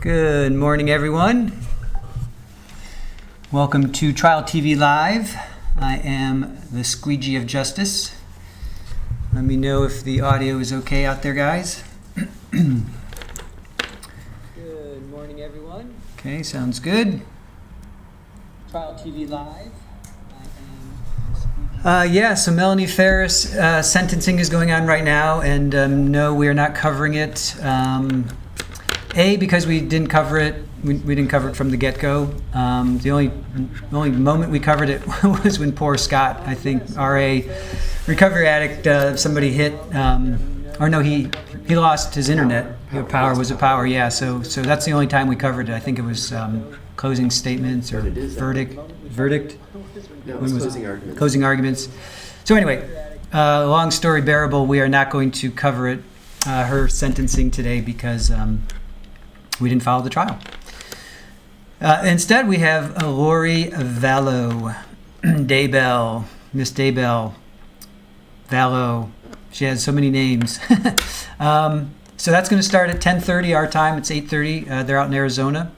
Good morning, everyone. Welcome to Trial TV Live. I am the Squeegee of Justice. Let me know if the audio is okay out there, guys. Good morning, everyone. Okay, sounds good. Trial TV Live. So Melanie Ferris sentencing is going on right now, and no, we are not covering it. Because we didn't cover it. We didn't cover it from the get-go. The only moment we covered it was when poor Scott, I think, RA, recovery addict, somebody hit, he lost his internet. Power was a power, yeah. So that's the only time we covered it. I think it was closing statements or verdict. No, it's closing arguments. Closing arguments. So anyway, long story bearable, we are not going to cover it, her sentencing today, because we didn't follow the trial. Instead, we have Lori Vallow Daybell, Miss Daybell, Vallow. She has so many names. So that's going to start at 10:30 our time. It's 8:30. They're out in Arizona.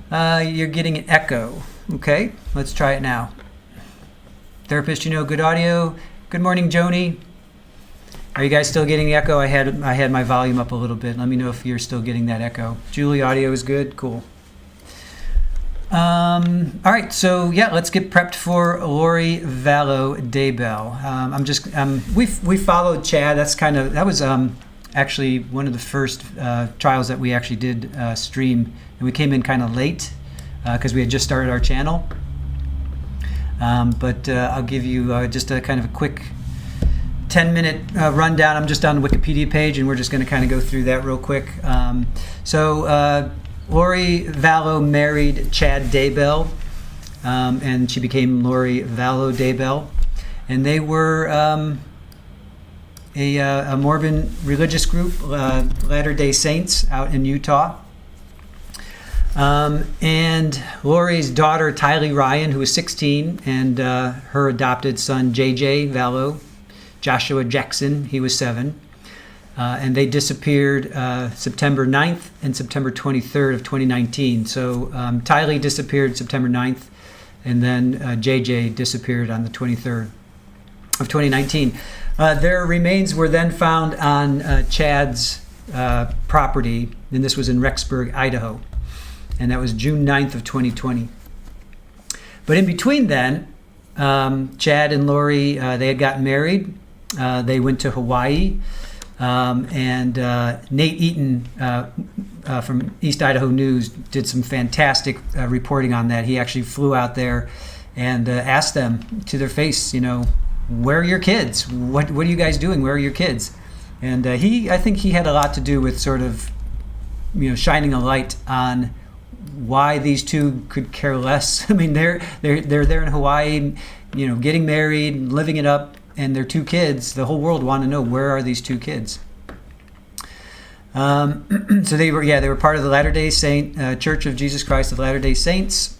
You're getting an echo. Okay, let's try it now. Therapist, good audio. Good morning, Joni. Are you guys still getting the echo? I had my volume up a little bit. Let me know if you're still getting that echo. Julie, audio is good. Cool. All right, so yeah, let's get prepped for Lori Vallow Daybell. We followed Chad. That was actually one of the first trials that we actually did stream, and we came in kind of late because we had just started our channel. But I'll give you just a kind of a quick 10-minute rundown. I'm just on the Wikipedia page, and we're just going to kind of go through that real quick. Lori Vallow married Chad Daybell, and she became Lori Vallow Daybell. And they were a Mormon religious group, Latter-day Saints, out in Utah. And Lori's daughter, Tylee Ryan, who was 16, and her adopted son, JJ Vallow, Joshua Jackson, he was 7. And they disappeared September 9th and September 23rd of 2019. So Tylee disappeared September 9th, and then JJ disappeared on the 23rd of 2019. Their remains were then found on Chad's property, and this was in Rexburg, Idaho. And that was June 9th of 2020. But in between then, Chad and Lori, they had gotten married. They went to Hawaii. And Nate Eaton from East Idaho News did some fantastic reporting on that. He actually flew out there and asked them to their face, where are your kids? What are you guys doing? Where are your kids? And I think he had a lot to do with sort of, shining a light on why these two could care less. I mean, they're there in Hawaii, getting married, living it up. And their 2 kids, the whole world wanted to know, where are these 2 kids? So they were part of the Latter-day Saint Church of Jesus Christ of Latter-day Saints.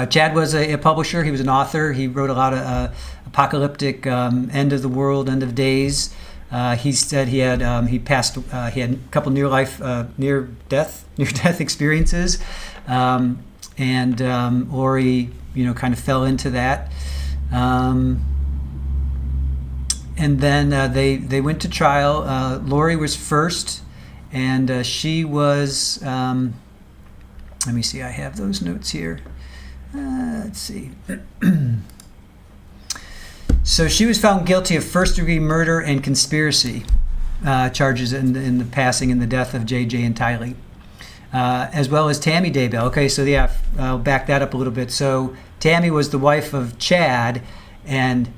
Chad was a publisher. He was an author. He wrote a lot of apocalyptic, end of the world, end of days. He said he had he had a couple near-death experiences, and Lori, kind of fell into that. And then they went to trial. Lori was first, and she was, let me see, I have those notes here. Let's see. So she was found guilty of first-degree murder and conspiracy charges in the passing and the death of JJ and Tylee, as well as Tammy Daybell. Okay, so yeah, I'll back that up a little bit. So Tammy was the wife of Chad, and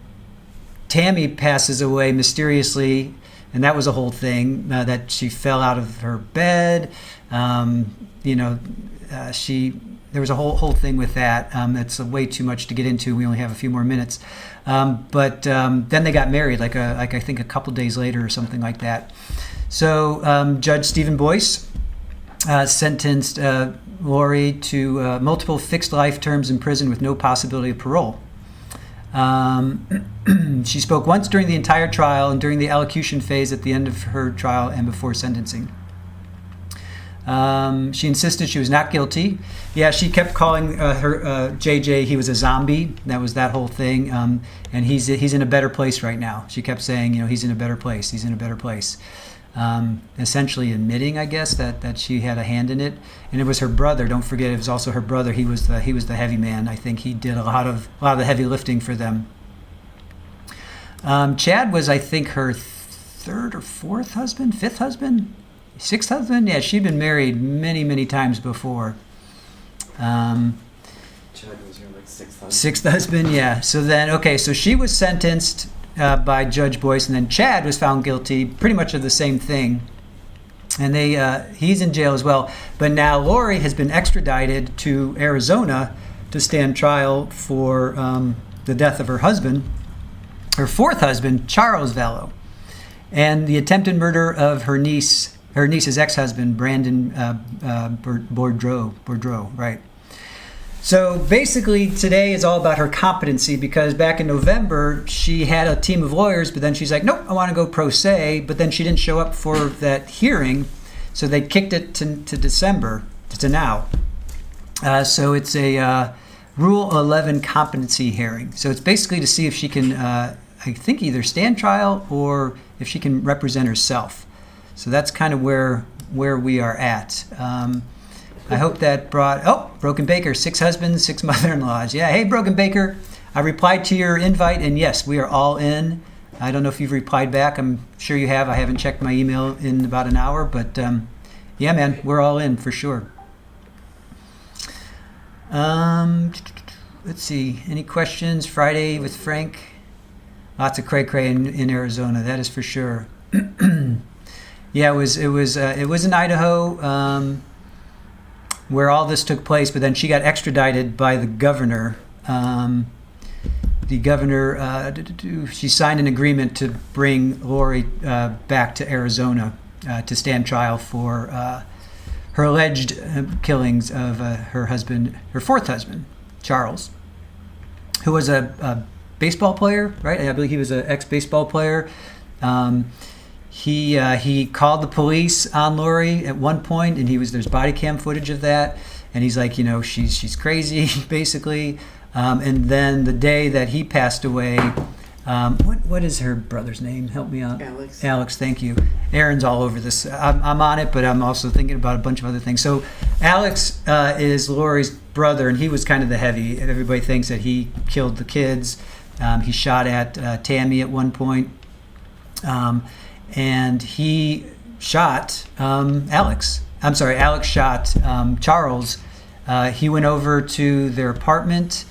Tammy passes away mysteriously, and that was a whole thing, that she fell out of her bed. There was a whole thing with that. That's way too much to get into. We only have a few more minutes. But then they got married, I think a couple days later or something like that. So Judge Stephen Boyce sentenced Lori to multiple fixed life terms in prison with no possibility of parole. She spoke once during the entire trial and during the allocution phase at the end of her trial and before sentencing. She insisted she was not guilty. Yeah, she kept calling her JJ. He was a zombie. That was that whole thing. And he's in a better place right now. She kept saying, he's in a better place. He's in a better place. Essentially admitting, I guess, that she had a hand in it. And it was her brother. Don't forget, it was also her brother. He was the heavy man. I think he did a lot of the heavy lifting for them. Chad was, I think, her third or fourth husband, fifth husband, sixth husband. Yeah, she'd been married many, many times before. Chad was your sixth husband. Sixth husband, yeah. So then, so she was sentenced by Judge Boyce, and then Chad was found guilty, pretty much of the same thing. And he's in jail as well. But now Lori has been extradited to Arizona to stand trial for the death of her husband, her fourth husband, Charles Vallow, and the attempted murder of her niece's ex-husband, Brandon Boudreaux, right? So basically today is all about her competency, because back in November, she had a team of lawyers, but then she's like, nope, I want to go pro se, but then she didn't show up for that hearing, so they kicked it to December, to now. So it's a Rule 11 competency hearing. So it's basically to see if she can, I think, either stand trial or if she can represent herself. So that's kind of where we are at. I hope that brought, Broken Baker, 6 husbands, 6 mother-in-laws. Yeah, hey, Broken Baker, I replied to your invite, and yes, we are all in. I don't know if you've replied back. I'm sure you have. I haven't checked my email in about an hour, but yeah, man, we're all in for sure. Let's see, any questions? Friday with Frank? Lots of cray-cray in Arizona, that is for sure. Yeah, it was in Idaho where all this took place, but then she got extradited by the governor. She signed an agreement to bring Lori back to Arizona to stand trial for her alleged killings of her husband, her fourth husband, Charles, who was a baseball player, right? I believe he was an ex-baseball player. He called the police on Lori at one point, and there's body cam footage of that, and he's like, she's crazy, basically. And then the day that he passed away, what is her brother's name? Help me out. Alex, thank you. Aaron's all over this. I'm on it, but I'm also thinking about a bunch of other things. So Alex is Lori's brother, and he was kind of the heavy. Everybody thinks that he killed the kids. He shot at Tammy at one point. And he shot Alex. I'm sorry, Alex shot Charles. He went over to their apartment.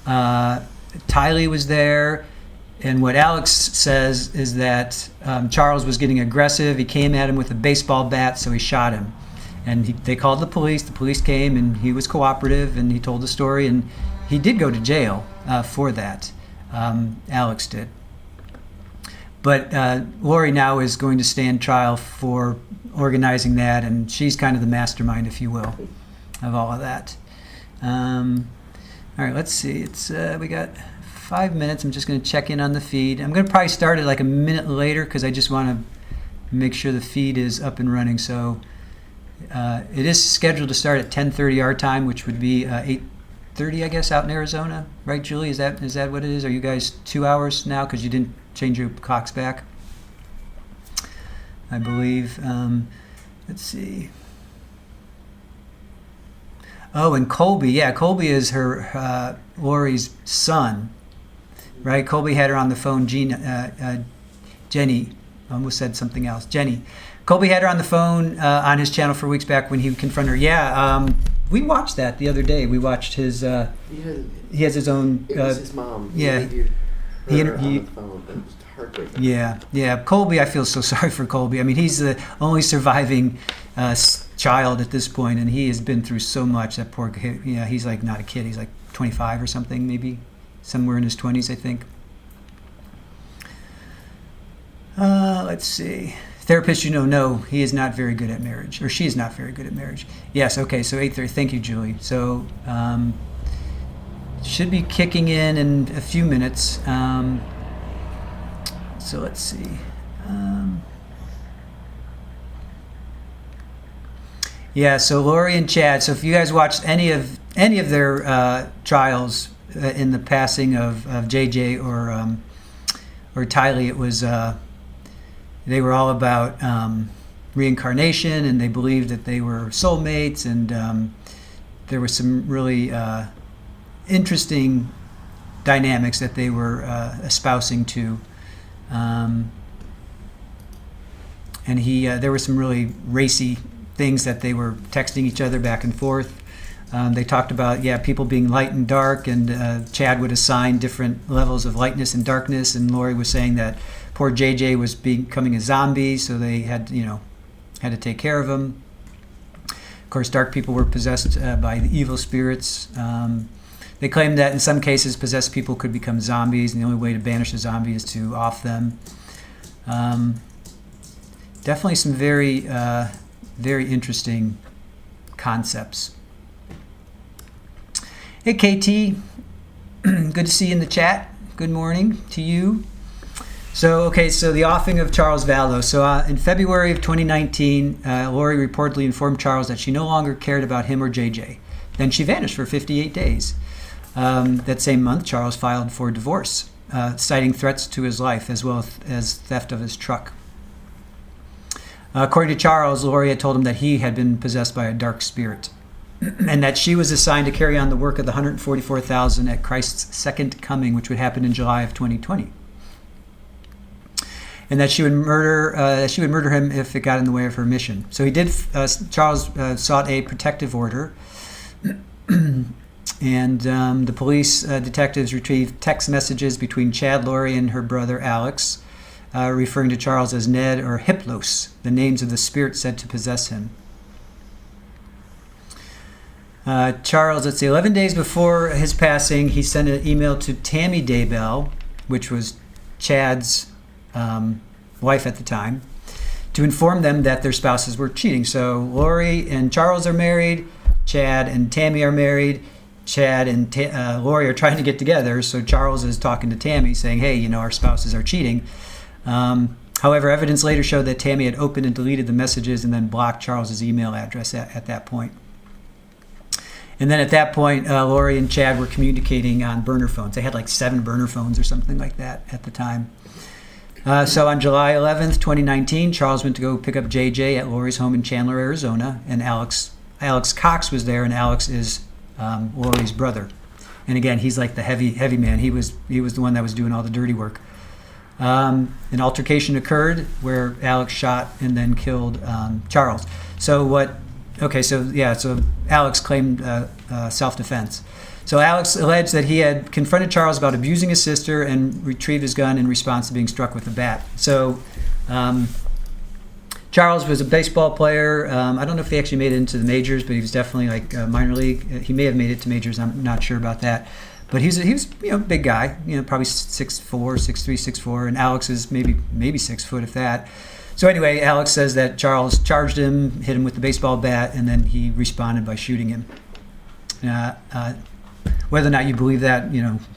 Tylee was there. And what Alex says is that Charles was getting aggressive. He came at him with a baseball bat, so he shot him. And they called the police. The police came, and he was cooperative, and he told the story. And he did go to jail for that. Alex did. But Lori now is going to stand trial for organizing that, and she's kind of the mastermind, if you will, of all of that. All right, let's see. We got 5 minutes. I'm just going to check in on the feed. I'm going to probably start it like a minute later because I just want to make sure the feed is up and running. So it is scheduled to start at 10:30 our time, which would be 8:30, I guess, out in Arizona, right, Julie? Is that what it is? Are you guys 2 hours now because you didn't change your clocks back? I believe. Let's see. Oh, and Colby. Yeah, Colby is her Lori's son, right? Colby had her on the phone. Jenny. I almost said something else. Jenny. Colby had her on the phone on his channel for weeks back when he confronted her. Yeah, we watched that the other day. We watched his. He has his own. It was his mom. Yeah. He on the phone, but it was heartbreaking. Yeah. Colby, I feel so sorry for Colby. I mean, he's the only surviving child at this point, and he has been through so much. That poor kid. Yeah, he's like not a kid. He's like 25 or something, maybe somewhere in his 20s, I think. Let's see. Therapist, no, he is not very good at marriage, or she is not very good at marriage. Yes, okay, so 8:30. Thank you, Julie. So should be kicking in a few minutes. So let's see. Yeah, so Lori and Chad. So if you guys watched any of their trials in the passing of JJ or Tylee, it was they were all about reincarnation, and they believed that they were soulmates, and there were some really interesting dynamics that they were espousing to. And there were some really racy things that they were texting each other back and forth. They talked about people being light and dark, and Chad would assign different levels of lightness and darkness, and Lori was saying that poor JJ was becoming a zombie, so they had to take care of him. Of course, dark people were possessed by the evil spirits. They claimed that in some cases possessed people could become zombies, and the only way to banish a zombie is to off them. Definitely some very, very interesting concepts. Hey, KT. Good to see you in the chat. Good morning to you. So the offing of Charles Vallow. So in February of 2019, Lori reportedly informed Charles that she no longer cared about him or JJ. Then she vanished for 58 days. That same month, Charles filed for divorce, citing threats to his life as well as theft of his truck. According to Charles, Lori had told him that he had been possessed by a dark spirit, and that she was assigned to carry on the work of the 144,000 at Christ's second coming, which would happen in July of 2020. And that she would murder him if it got in the way of her mission. So he did. Charles sought a protective order, and the police detectives retrieved text messages between Chad, Lori, and her brother Alex, referring to Charles as Ned or Hiplos, the names of the spirits said to possess him. Charles, 11 days before his passing, he sent an email to Tylee Daybell, which was Chad's wife at the time, to inform them that their spouses were cheating. So Lori and Charles are married, Chad and Tammy are married, Chad and Lori are trying to get together, so Charles is talking to Tammy saying, hey, our spouses are cheating. However, evidence later showed that Tammy had opened and deleted the messages and then blocked Charles's email address at that point. And then at that point, Lori and Chad were communicating on burner phones. They had like 7 burner phones or something like that at the time. So on July 11th, 2019, Charles went to go pick up JJ at Lori's home in Chandler, Arizona, and Alex Cox was there, and Alex is Lori's brother. And again, he's like the heavy man. He was the one that was doing all the dirty work. An altercation occurred where Alex shot and then killed Charles. So Alex claimed self-defense. So Alex alleged that he had confronted Charles about abusing his sister and retrieved his gun in response to being struck with a bat. So Charles was a baseball player. I don't know if he actually made it into the majors, but he was definitely like minor league. He may have made it to majors. I'm not sure about that. But he was a big guy, probably 6'4", 6'3", 6'4", and Alex is maybe 6 foot, if that. So anyway, Alex says that Charles charged him, hit him with the baseball bat, and then he responded by shooting him. Whether or not you believe that,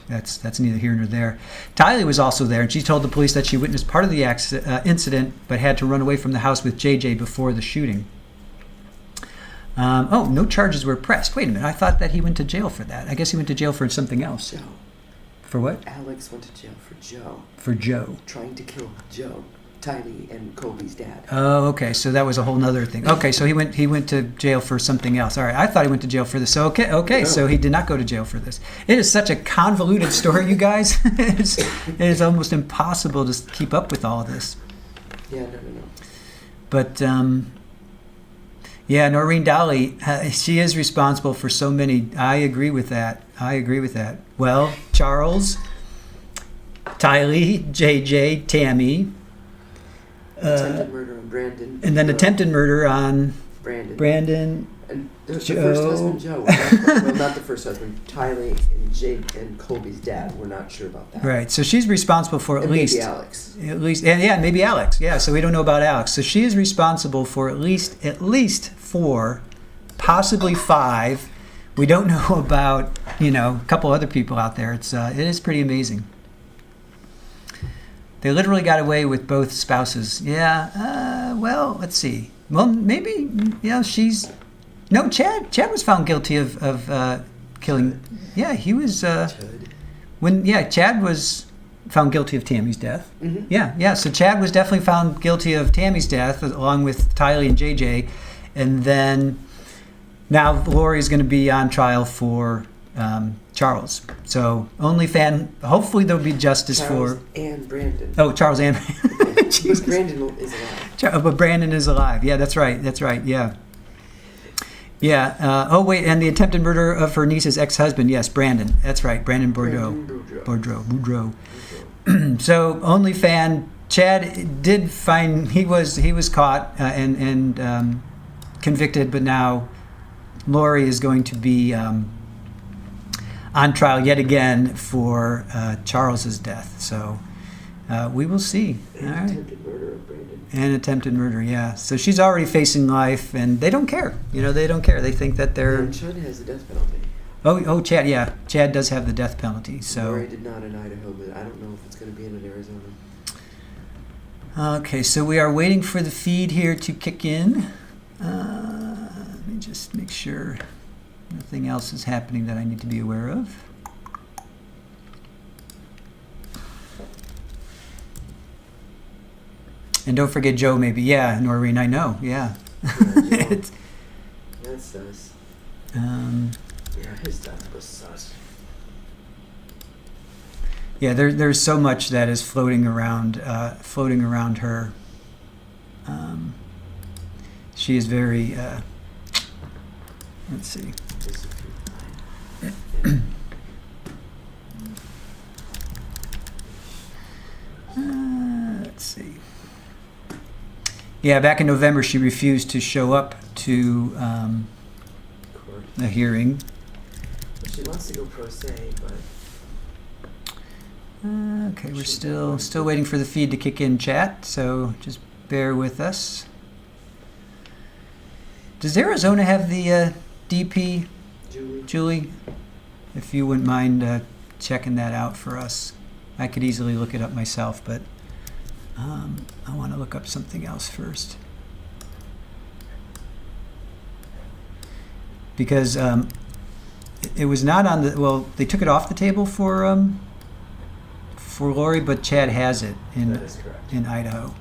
that's neither here nor there. Tylee was also there, and she told the police that she witnessed part of the incident, but had to run away from the house with JJ before the shooting. No charges were pressed. Wait a minute, I thought that he went to jail for that. I guess he went to jail for something else. Joe. For what? Alex went to jail for Joe. For Joe. Trying to kill Joe, Tylee, and Kobe's dad. Oh, okay. So that was a whole nother thing. Okay, so he went to jail for something else. All right, I thought he went to jail for this. So okay. No. So he did not go to jail for this. It is such a convoluted story, you guys. It is almost impossible to keep up with all of this. Yeah, no. But Noreen Dolly, she is responsible for so many. I agree with that. Well, Charles, Tylee, JJ, Tammy. Attempted murder on Brandon. And then attempted murder on Brandon. And the Joe. first husband, Joe. Well, not the first husband. Tylee and Jake and Colby's dad. We're not sure about that. Right. So she's responsible for and least. Maybe Alex. At least, and maybe Alex. Yeah. So we don't know about Alex. So she is responsible for at least 4, possibly 5. We don't know about a couple other people out there. It is pretty amazing. They literally got away with both spouses. Yeah. Well, let's see. Well, maybe she's No, Chad was found guilty of killing. Yeah, he was. Chud. Chad was found guilty of Tammy's death. Mm-hmm. Yeah. So Chad was definitely found guilty of Tammy's death, along with Tylee and JJ, and then now Lori's going to be on trial for Charles. So hopefully there'll be justice Charles for. and Brandon. Oh, Charles and. But Brandon is alive. But Brandon is alive. Yeah, that's right. Yeah. Yeah. And the attempted murder of her niece's ex-husband. Yes, Brandon. That's right. Brandon Boudreaux. Boudreaux. So OnlyFan, Chad did find he was caught and convicted, but now Lori is going to be on trial yet again for Charles's death. So we will see. And All right. attempted murder of Brandon. And attempted murder, yeah. So she's already facing life, and they don't care. They don't care. They think that they're. And Chud has the death penalty. Oh, Chad, yeah. Chad does have the death penalty. So. Lori did not in Idaho, but I don't know if it's going to be in Arizona. Okay, so we are waiting for the feed here to kick in. Let me just make sure nothing else is happening that I need to be aware of. And don't forget Joe, maybe. Yeah, Noreen, I know. Yeah. Yeah, It's, that's sus. um, Yeah, his death was sus. yeah, there's so much that is floating around her. She is very. Let's see. Let's see. Yeah, back in November, she refused to show up to Court. the hearing. She wants to go pro se, but Okay, we're still waiting for the feed to kick in, chat. So just bear with us. Does Arizona have the DP, Julie? If you wouldn't mind checking that out for us, I could easily look it up myself, but I want to look up something else first. Because it was not on the, well, they took it off the table for Lori, but Chad has it that is correct. in Idaho.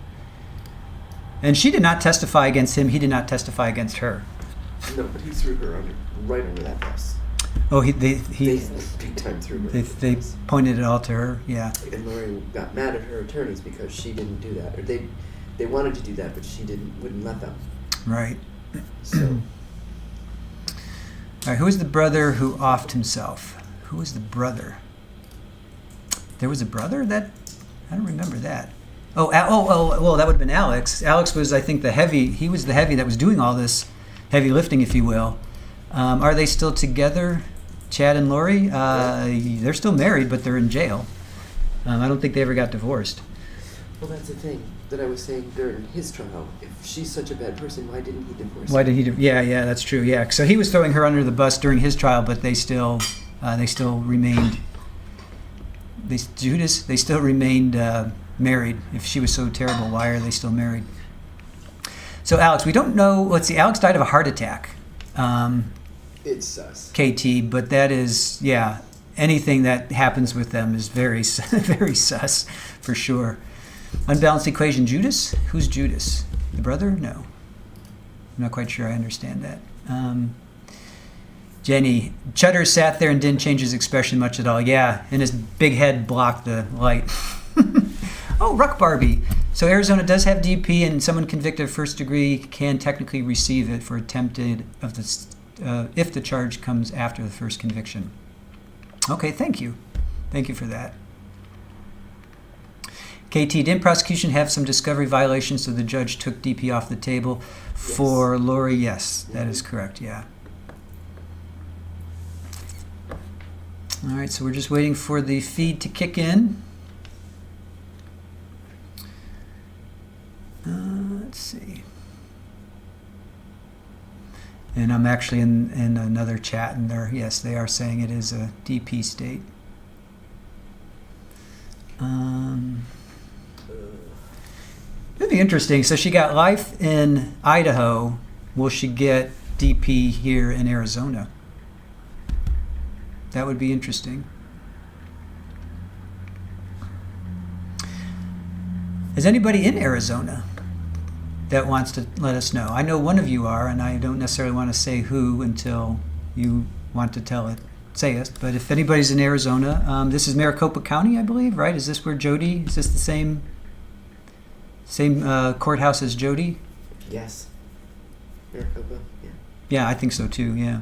And she did not testify against him. He did not testify against her. No, but he threw her right under that bus. Oh, he They big time threw her. they under the bus. pointed it all to her. Yeah. And Lori got mad at her attorneys because she didn't do that, or they wanted to do that, but she wouldn't let them. Right. So All right. Who was the brother who offed himself? Who was the brother? There was a brother that I don't remember that. Oh, well, that would have been Alex. Alex was, I think, the heavy. He was the heavy that was doing all this heavy lifting, if you will. Are they still together, Chad and Lori? They're still married, but they're in jail. I don't think they ever got divorced. well, that's the thing that I was saying during his trial. If she's such a bad person, why didn't he divorce Why her? did he? Yeah, that's true. Yeah, so he was throwing her under the bus during his trial, but they still remained. They still remained married. If she was so terrible, why are they still married? So Alex, we don't know. Let's see. Alex died of a heart attack. It's sus. KT, but that is, yeah, anything that happens with them is very, very sus, for sure. Unbalanced equation, Judas? Who's Judas? The brother? No. I'm not quite sure I understand that. Jenny, Chutter sat there and didn't change his expression much at all. Yeah, and his big head blocked the light. Oh, Ruck Barbie. So Arizona does have DP, and someone convicted of first degree can technically receive it for attempted of the if the charge comes after the first conviction. Okay, thank you. Thank you for that. KT, didn't prosecution have some discovery violations, so the judge took DP off the table? For Lori, yes, that is correct, yeah. All right, so we're just waiting for the feed to kick in. Let's see. And I'm actually in another chat, and yes, they are saying it is a DP state. It'd be interesting. So she got life in Idaho. Will she get DP here in Arizona. That would be interesting. Is anybody in Arizona that wants to let us know? I know one of you are, and I don't necessarily want to say who until you want to say it. But if anybody's in Arizona, this is Maricopa County, I believe, right? Is this where Jody? Is this the same courthouse as Jody? Yes. Maricopa, yeah. Yeah, I think so too. Yeah.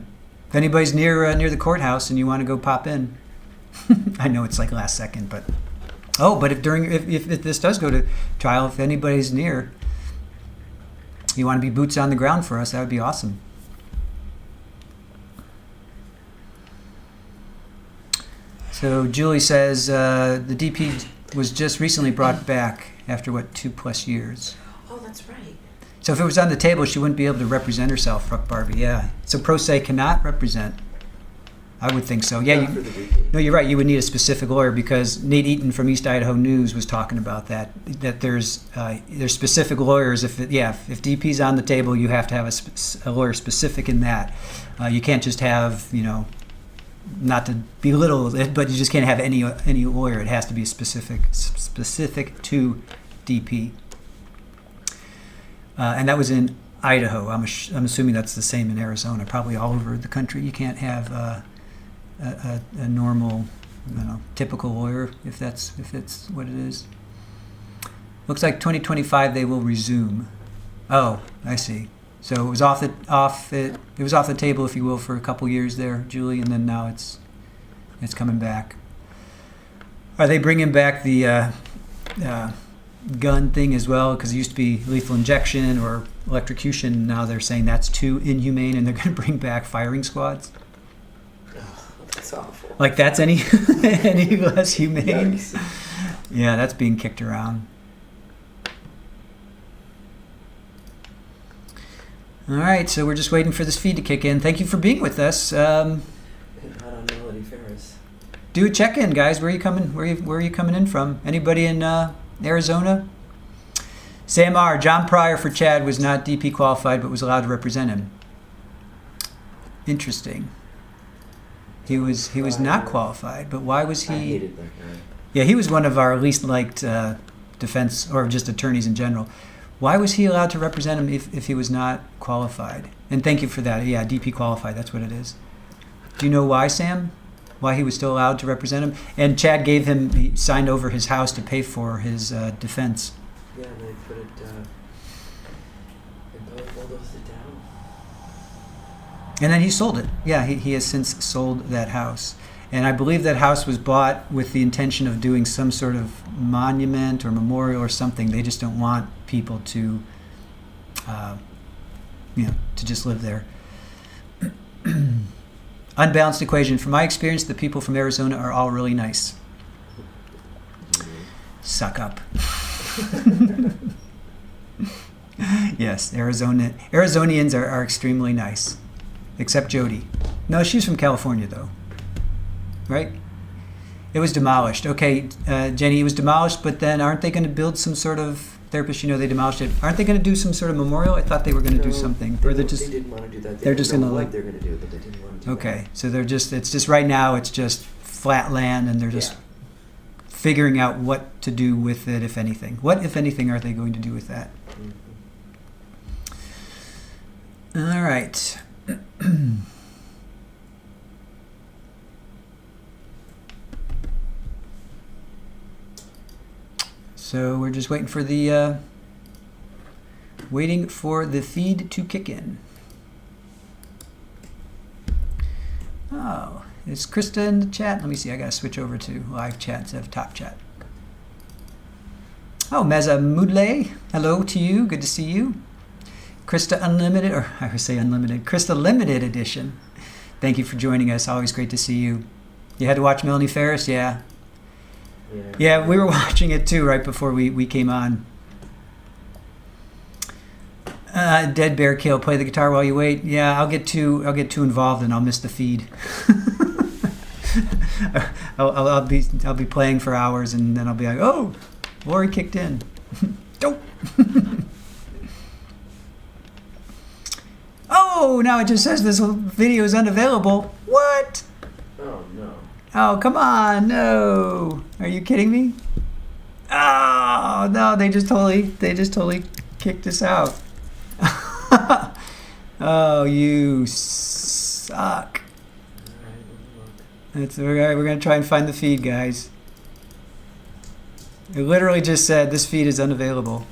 If anybody's near the courthouse and you want to go pop in, I know it's like last second, but if this does go to trial, if anybody's near, you want to be boots on the ground for us, that would be awesome. So Julie says the DP was just recently brought back after 2+ years. Oh, that's right. So if it was on the table, she wouldn't be able to represent herself, Ruck Barbie. Yeah. So pro se cannot represent. I would think so. Yeah. Not for the DP. No, you're right. You would need a specific lawyer because Nate Eaton from East Idaho News was talking about that. That there's specific lawyers. If DP's on the table, you have to have a lawyer specific in that. You can't just have not to belittle it, but you just can't have any lawyer. It has to be specific to DP. And that was in Idaho. I'm assuming that's the same in Arizona. Probably all over the country. You can't have a normal, typical lawyer if it's what it is. Looks like 2025 they will resume. Oh, I see. So it was off the table, if you will, for a couple years there, Julie, and then now it's coming back. Are they bringing back the gun thing as well? Because it used to be lethal injection or electrocution. Now they're saying that's too inhumane, and they're going to bring back firing squads. Oh, that's awful. Like that's any less humane? Yikes. Yeah, that's being kicked around. All right, so we're just waiting for this feed to kick in. Thank you for being with us. And hot on Melody Ferris. Do a check-in, guys. Where are you coming? Where are you coming in from? Anybody in Arizona? Sam R. John Pryor for Chad was not DP qualified, but was allowed to represent him. Interesting. He was not qualified, but why was he? I hated that guy. Yeah, he was one of our least liked defense or just attorneys in general. Why was he allowed to represent him if he was not qualified? And thank you for that. Yeah, DP qualified. That's what it is. Do you know why, Sam? Why he was still allowed to represent him? And Chad he signed over his house to pay for his defense. Yeah, and they put it, they bulldozed it down. And then he sold it. Yeah, he has since sold that house. And I believe that house was bought with the intention of doing some sort of monument or memorial or something. They just don't want people to, to just live there. Unbalanced equation. From my experience, the people from Arizona are all really nice. Suck up. Yes, Arizonians are extremely nice. Except Jody. No, she's from California, though. Right? It was demolished. Okay, Jenny, it was demolished, but then aren't they going to build some sort of therapist? They demolished it. Aren't they going to do some sort of memorial? I thought they were going to do something. They didn't want to do that. They're just going to what they're going to do, but they didn't want to do that. Okay, so it's just right now it's just flat land, and they're just figuring out what to do with it, if anything. What, if anything, are they going to do with that? Mm-hmm. All right. So we're just waiting for the feed to kick in. Oh, is Krista in the chat? Let me see. I gotta switch over to live chat instead of top chat. Oh, Meza Mudley, hello to you. Good to see you. Krista Unlimited, or I would say Unlimited, Krista Limited Edition. Thank you for joining us. Always great to see you. You had to watch Melanie Ferris, yeah. Yeah, we were watching it too right before we came on. Dead Bear Kill, play the guitar while you wait. Yeah, I'll get too involved and I'll miss the feed. I'll be playing for hours and then I'll be like, oh, Lori kicked in. Dope. Oh, Oh, now it just says this video is unavailable. What? Oh no. Oh, come on. No. Are you kidding me? Oh, no, they just totally kicked us out. Oh, you suck. Alright, look. That's all right. We're going to try and find the feed, guys. It literally just said this feed is unavailable.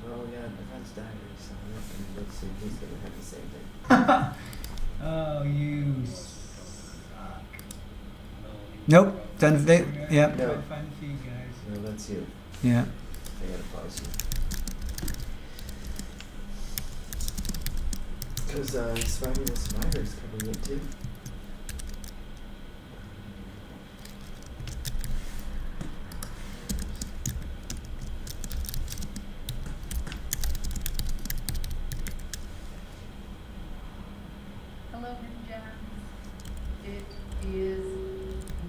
Well, we got Defense Diary, so let's see who's going to have the same thing. Oh, you suck. Nope. Done. Yep. No. Try and find the feed, guys. No, that's you. Yeah. I gotta pause you. Because Survivor's covering it too. Hello, Miss Jams. It is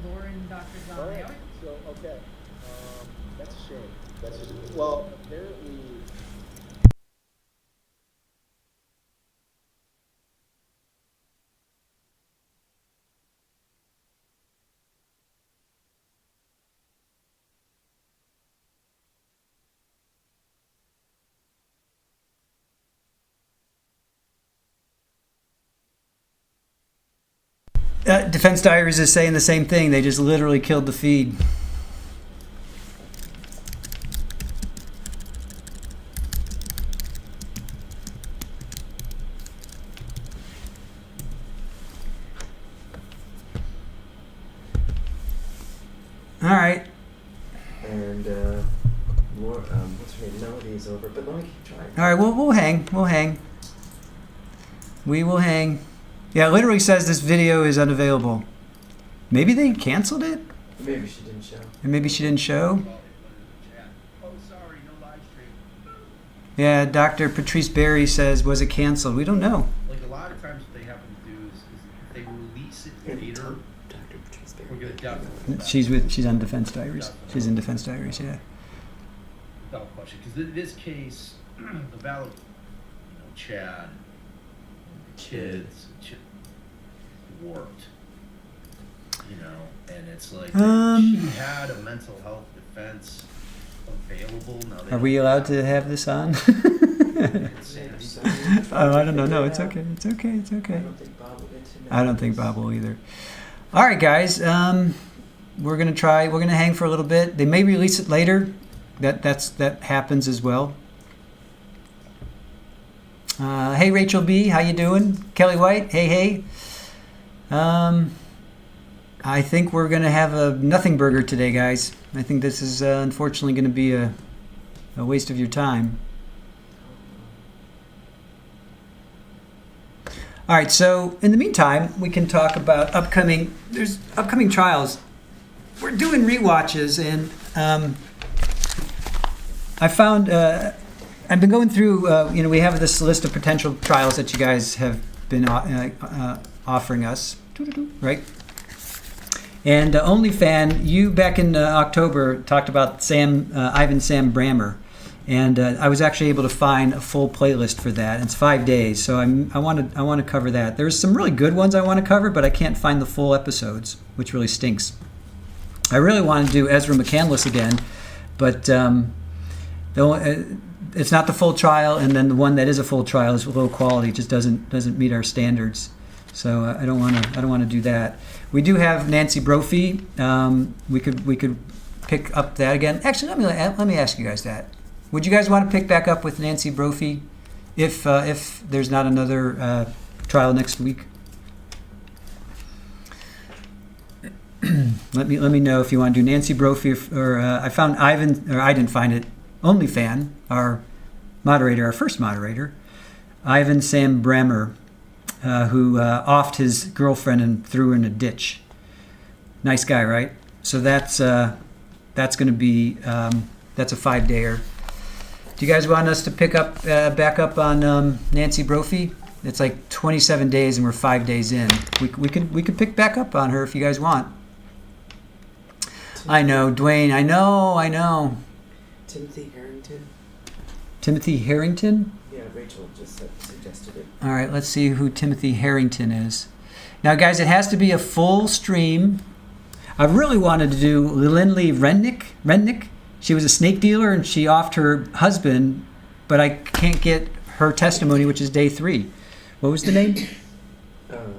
Lauren, Dr. John. Alright, so, okay, that's a shame. That's just, well, apparently. Defense Diaries is saying the same thing. They just literally killed the feed. All right. And what's her name? Melody is over, but let me keep trying. All right. We'll hang. We'll hang. We will hang. Yeah, it literally says this video is unavailable. Maybe they canceled it? Maybe she didn't show. And maybe she didn't show? Oh, sorry, no live stream. Yeah, Dr. Patrice Berry says, was it canceled? We don't know. Like, a lot of times what they happen to do is if they release it later, Dr. Patrice we're Berry. gonna definitely. She's on Defense Diaries. She's in Defense Diaries, yeah. Without question, because in this case, the Vallow, Chad, the kids, worked, and it's like she had a mental health defense available. Now they Are we allowed to have this on? Oh, I don't know. No, it's okay. It's okay. It's okay. I don't think Bob will get too many. I don't think Bob will either. All right, guys. We're gonna try. We're gonna hang for a little bit. They may release it later. That happens as well. Hey, Rachel B. How you doing? Kelly White. Hey. I think we're gonna have a nothing burger today, guys. I think this is unfortunately gonna be a waste of your time. All right, so in the meantime, we can talk about upcoming trials. We're doing rewatches, and I found I've been going through. We have this list of potential trials that you guys have been offering us, right? And OnlyFan, you back in October talked about Ivan Sam Brammer, and I was actually able to find a full playlist for that. It's 5 days, so I want to cover that. There's some really good ones I want to cover, but I can't find the full episodes, which really stinks. I really want to do Ezra McCandless again, but it's not the full trial, and then the one that is a full trial is low quality. It just doesn't meet our standards. So I don't want to do that. We do have Nancy Brophy. We could pick up that again. Actually, let me ask you guys that. Would you guys want to pick back up with Nancy Brophy if there's not another trial next week? Let me know if you want to do Nancy Brophy or I found Ivan, or I didn't find it. OnlyFan, our first moderator, Ivan Sam Brammer, who offed his girlfriend and threw her in a ditch. Nice guy, right? So that's going to be that's a 5-dayer. Do you guys want us to pick up back up on Nancy Brophy? It's like 27 days and we're 5 days in. We could pick back up on her if you guys want. I know, Dwayne. I know. Timothy Harrington. Timothy Harrington? Yeah, Rachel just suggested it. All right, let's see who Timothy Harrington is. Now, guys, it has to be a full stream. I really wanted to do Lindley Rennick. She was a snake dealer and she offed her husband, but I can't get her testimony, which is day 3. What was the name? Hold on.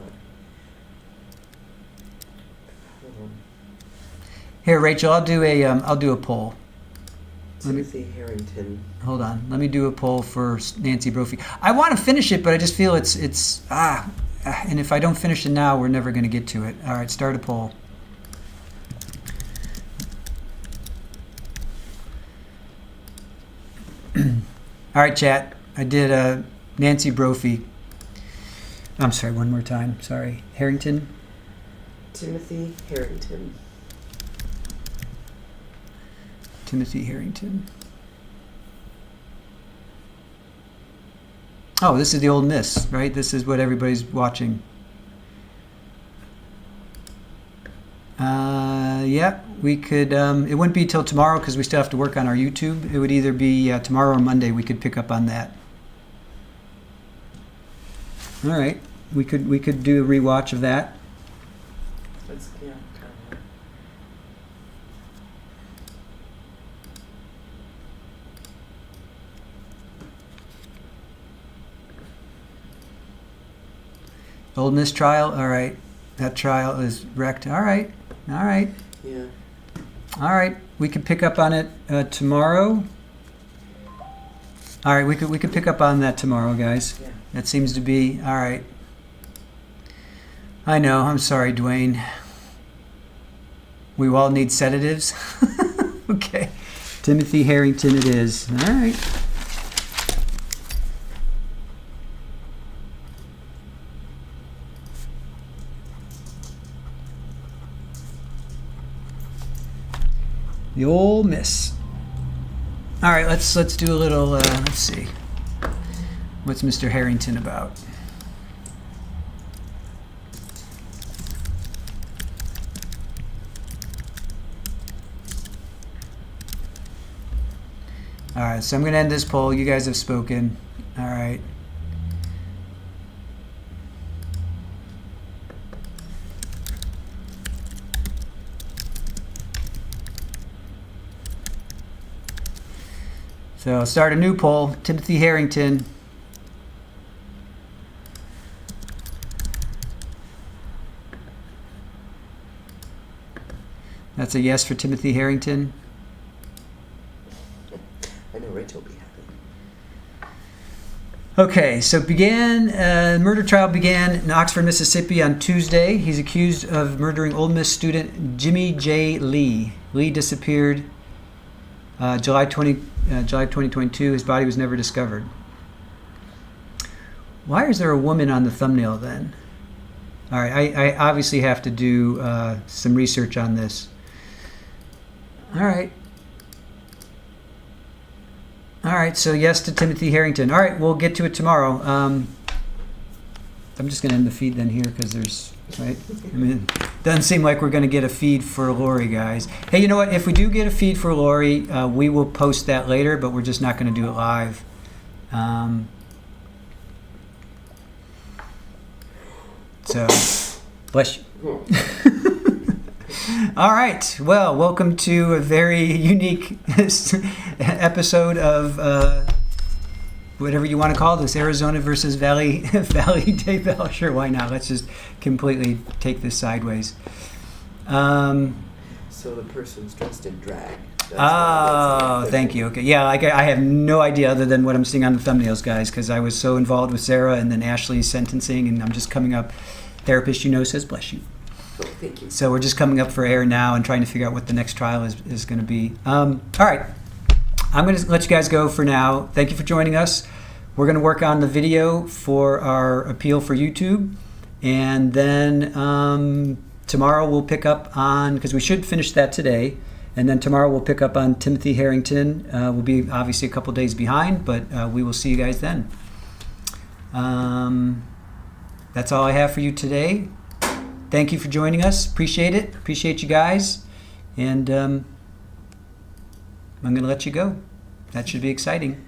Here, Rachel, I'll do a poll. Timothy Harrington. Hold on, let me do a poll for Nancy Brophy. I want to finish it, but I just feel it's and if I don't finish it now, we're never going to get to it. All right, start a poll. All right, chat. I did Nancy Brophy. I'm sorry, one more time. Sorry. Harrington. Timothy Harrington. Timothy Harrington. Oh, this is the Old Miss, right? This is what everybody's watching. Yeah, we could, it wouldn't be till tomorrow because we still have to work on our YouTube. It would either be tomorrow or Monday. We could pick up on that. All right, we could do a rewatch of that. Yeah. Old Miss trial. All right, that trial is wrecked. All right. Yeah. All right, we could pick up on it tomorrow. All right, we could pick up on that tomorrow, guys. Yeah. That seems to be all right. I know. I'm sorry, Dwayne. We all need sedatives. Okay, Timothy Harrington it is. All right. The Ole Miss. All right, let's do a little. Let's see. What's Mr. Harrington about? All right, so I'm going to end this poll. You guys have spoken. All right. So I'll start a new poll. Timothy Harrington. That's a yes for Timothy Harrington. I know Rachel will be happy. Okay, so murder trial began in Oxford, Mississippi on Tuesday. He's accused of murdering Ole Miss student Jimmy J. Lee. Lee disappeared July 2022. His body was never discovered. Why is there a woman on the thumbnail then? All right, I obviously have to do some research on this. All right, so yes to Timothy Harrington. All right, we'll get to it tomorrow. I'm just going to end the feed then here because there's, right? I mean, it doesn't seem like we're going to get a feed for Lori, guys. Hey, you know what? If we do get a feed for Lori, we will post that later, but we're just not going to do it live. So, bless you. All right. Well, welcome to a very unique episode of whatever you want to call this, Arizona versus Vallow Daybell. Sure, why not? Let's just completely take this sideways. So the person's dressed in drag. Thank you. Okay, yeah, I have no idea other than what I'm seeing on the thumbnails, guys, because I was so involved with Sarah and then Ashley's sentencing, and I'm just coming up. Therapist, says bless you. Oh, thank you. So we're just coming up for air now and trying to figure out what the next trial is going to be. All right. I'm going to let you guys go for now. Thank you for joining us. We're going to work on the video for our appeal for YouTube. And then tomorrow we'll pick up on, because we should finish that today. And then tomorrow we'll pick up on Timothy Harrington. We'll be obviously a couple days behind, but we will see you guys then. That's all I have for you today. Thank you for joining us. Appreciate it. Appreciate you guys. And I'm going to let you go. That should be exciting.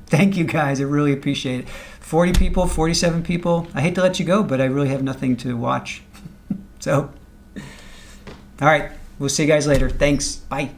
Thank you guys. I really appreciate it. 40 people, 47 people. I hate to let you go, but I really have nothing to watch. So, all right. We'll see you guys later. Thanks. Bye.